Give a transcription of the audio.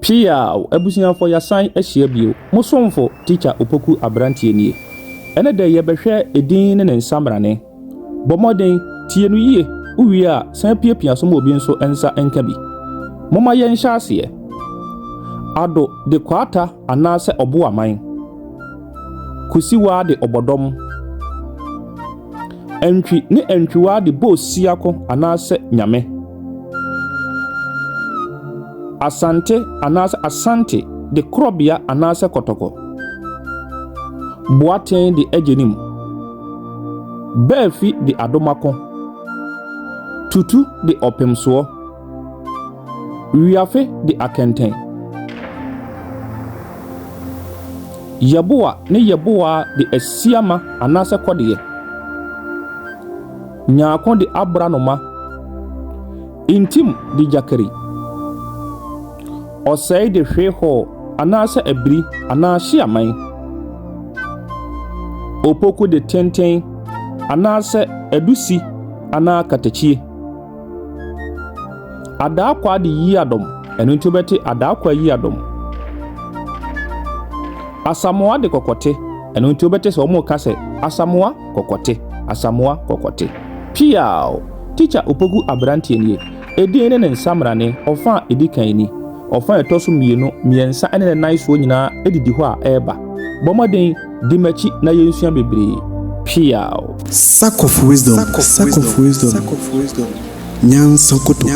Pia ebusia for yasan ehia bio mosomfo teacher Opoku abrantie nie ene de yebehwe edin ne nsamrane bomoden tie no yie uwie a san piapia so mo obi nso ensa enka bi moma ye nhya ase ado de kwata anase obo aman kusiwa de obodom entwi ne entwiwa de bosiako anase nyame asante anase asante de krobia anase kotoko boaten de ejenim befi de adomako tutu de opemso wiafe de akenten yaboa ne yaboa de asiama anase kodeye nyaakon de abranoma intim de jakari osei de hweho anase abri anase aman opoku de tenten anase edusi ana katachie adakwa de yiadom enu ntobete adakwa yiadom asamoa de kokote enu ntobete so mo kase asamoa kokote pia teacher Opoku abrantie nie edin ne nsamrane ofa edikan ni ofa etoso mienu miensa ene na iso nyina edidi ho a eba bomoden dimachi na yensua bebre pia sack of wisdom nyansa kotoku